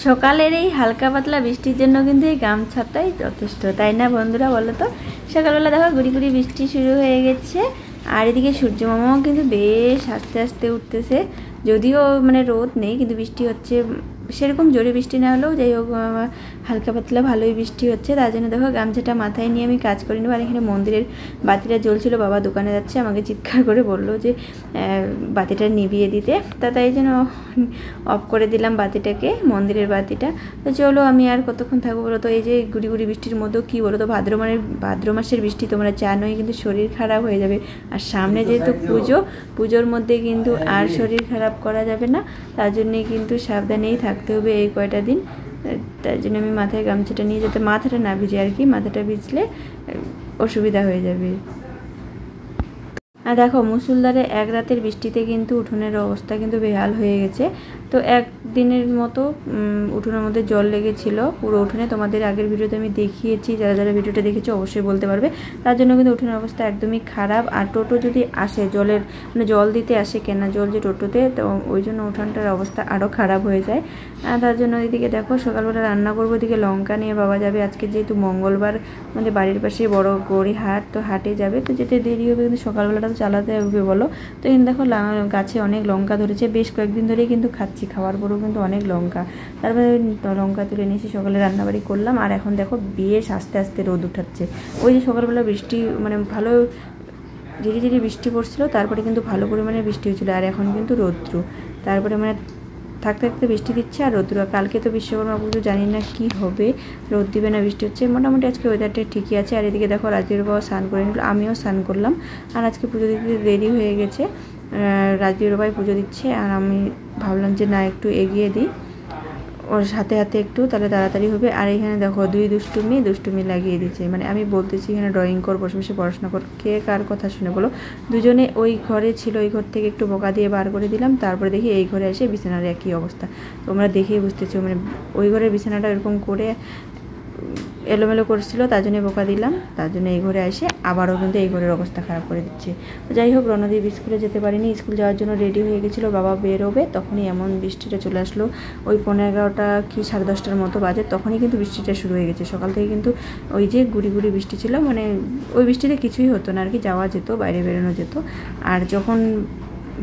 সকালের এই হালকা পাতলা বৃষ্টির জন্য কিন্তু এই গামছাটাই যথেষ্ট, তাই না বন্ধুরা? বলো তো। সকালবেলা দেখো গুড়ি গুড়ি বৃষ্টি শুরু হয়ে গেছে, আর এদিকে সূর্য মামাও কিন্তু বেশ আস্তে আস্তে উঠতেছে। যদিও মানে রোদ নেই, কিন্তু বৃষ্টি হচ্ছে, সেরকম জোরে বৃষ্টি না হলেও যাই হোক হালকা পাতলা ভালোই বৃষ্টি হচ্ছে। তার জন্য দেখো গামছাটা মাথায় নিয়ে আমি কাজ করি নেবো। আর এখানে মন্দিরের বাতিটা জ্বলছিল, বাবা দোকানে যাচ্ছে, আমাকে চিৎকার করে বললো যে বাতিটা নিভিয়ে দিতে। তাই জন্য অফ করে দিলাম বাতিটাকে, মন্দিরের বাতিটা। তো চলো, আমি আর কতক্ষণ থাকবো বলো তো? এই যে গুড়ি গুড়ি বৃষ্টির মধ্যেও কী বলো তো, ভাদ্র মাসের বৃষ্টি তোমরা জানোই, কিন্তু শরীর খারাপ হয়ে যাবে। আর সামনে যেহেতু পুজোর মধ্যে কিন্তু আর শরীর খারাপ করা যাবে না, তার জন্যে কিন্তু সাবধানেই থাকতে হবে এই কয়টা দিন। তার জন্য আমি মাথায় গামছাটা নিয়ে, যাতে মাথাটা না ভিজে আর কি, মাথাটা ভিজলে অসুবিধা হয়ে যাবে। আর দেখো মুষলধারে এক রাতের বৃষ্টিতে কিন্তু উঠোনের অবস্থা কিন্তু বেহাল হয়ে গেছে। তো একদিনের মতো উঠোনের মধ্যে জল লেগেছিল পুরো উঠোনে। তোমাদের আগের ভিডিওতে আমি দেখিয়েছি, যারা যারা ভিডিওটা দেখেছো অবশ্যই বলতে পারবে। তার জন্য কিন্তু উঠোনের অবস্থা একদমই খারাপ। আর টোটো যদি আসে জল দিতে আসে, কেনা জল যে টোটোতে, তো ওই জন্য উঠোনটার অবস্থা আরও খারাপ হয়ে যায়। তার জন্য এদিকে দেখো সকালবেলা রান্না করবো, এদিকে লঙ্কা নিয়ে বাবা যাবে আজকে, যেহেতু মঙ্গলবার আমাদের বাড়ির পাশে বড় গড়ি হাট, তো হাটে যাবে, তো যেতে দেরি হবে, কিন্তু সকালবেলাটা চালাতে হবে বলো। তো এখানে দেখো গাছে অনেক লঙ্কা ধরেছে, বেশ কয়েকদিন ধরেই কিন্তু খাচ্ছি, খাওয়ার পরেও কিন্তু অনেক লঙ্কা। তারপরে লঙ্কা তুলে নিয়েছি, সকালে রান্নাবাড়ি করলাম। আর এখন দেখো বেশ আস্তে আস্তে রোদ উঠাচ্ছে। ওই যে সকালবেলা বৃষ্টি মানে ভালো ঝিরি ঝিরি বৃষ্টি পড়ছিল, তারপরে কিন্তু ভালো পরিমাণে বৃষ্টি হয়েছিল, আর এখন কিন্তু রৌদ্র। তারপরে মানে থাকতে থাকতে বৃষ্টি দিচ্ছে আর রৌদ্র। কালকে তো বিশ্বকর্মা পুজো, জানি না কি হবে, রোদ দিবে না বৃষ্টি হচ্ছে। মোটামুটি আজকে ওয়েদারটা ঠিকই আছে। আর এদিকে দেখো রাজবীর বাবা স্নান করে নিল, আমিও স্নান করলাম। আর আজকে পুজো দিতে দেরি হয়ে গেছে, রাজবীর বাবাই পুজো দিচ্ছে, আর আমি ভাবলাম যে না একটু এগিয়ে দিই ওর সাথে হাতে একটু, তাহলে তাড়াতাড়ি হবে। আর এখানে দেখো দুই দুষ্টুমি লাগিয়ে দিচ্ছে, মানে আমি বলতেছি এখানে ড্রয়িং কর, বসে বসে পড়াশোনা কর, কে কার কথা শুনে বলো? দুজনে ওই ঘরে ছিল, ওই ঘর থেকে একটু বোকা দিয়ে বার করে দিলাম, তারপরে দেখি এই ঘরে এসে বিছানার একই অবস্থা। তোমরা দেখেই বুঝতেছো, মানে ওই ঘরের বিছানাটা এরকম করে এলোমেলো করছিল, তার জন্য বোকা দিলাম, তার জন্য এই ঘরে এসে আবারও কিন্তু এই ঘরের অবস্থা খারাপ করে দিচ্ছে। তো যাই হোক, রণদীপ স্কুলে যেতে পারিনি, স্কুল যাওয়ার জন্য রেডি হয়ে গেছিলো, বাবা বেরোবে, তখনই এমন বৃষ্টিটা চলে আসলো। ওই 11:30 কি 10:30 মতো বাজে, তখনই কিন্তু বৃষ্টিটা শুরু হয়ে গেছে। সকাল থেকে কিন্তু ওই যে গুড়ি গুড়ি বৃষ্টি ছিল, মানে ওই বৃষ্টিতে কিছুই হতো না আর কি, যাওয়া যেত, বাইরে বেরোনো যেত। আর যখন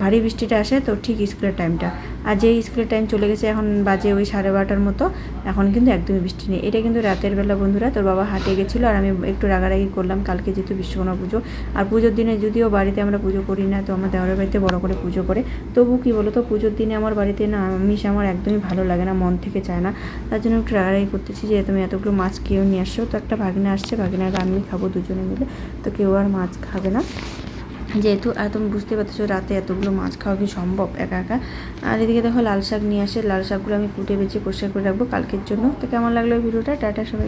ভারী বৃষ্টিটা আসে তো ঠিক স্কুলের টাইমটা, আর যেই স্কুলের টাইম চলে গেছে, এখন বাজে ওই 12:30 মতো, এখন কিন্তু একদমই বৃষ্টি নেই। এটা কিন্তু রাতের বেলা বন্ধুরা। তোর বাবা হাটে গেছিলো, আর আমি একটু রাগারাগি করলাম কালকে, যেহেতু বিশ্বকর্মা পুজো, আর পুজোর দিনে যদিও বাড়িতে আমরা পুজো করি না, তো আমার দেওয়ারের বাড়িতে বড় করে পুজো করে, তবু কি বলো তো, পুজোর দিনে আমার বাড়িতে না আমিষ আমার একদমই ভালো লাগে না, মন থেকে চায় না। তার জন্য একটু রাগারাগি করতেছি যে তুমি এতগুলো মাছ কেউ নিয়ে আসছো। তো একটা ভাগনা আসছে, ভাগনার আমি খাবো দুজনে মিলে, তো কেউ আর মাছ খাবে না যেহেতু। আর তুমি বুঝতে পারছো রাতে এতগুলো মাছ খাওয়া কি সম্ভব একা একা। আর এদিকে দেখো লাল শাক নিয়ে আসে, লাল শাকগুলো আমি কুটে বেছে পরিষ্কার করে রাখবো কালকের জন্য। তো কেমন লাগলো ভিডিওটা? টাটা সবাই।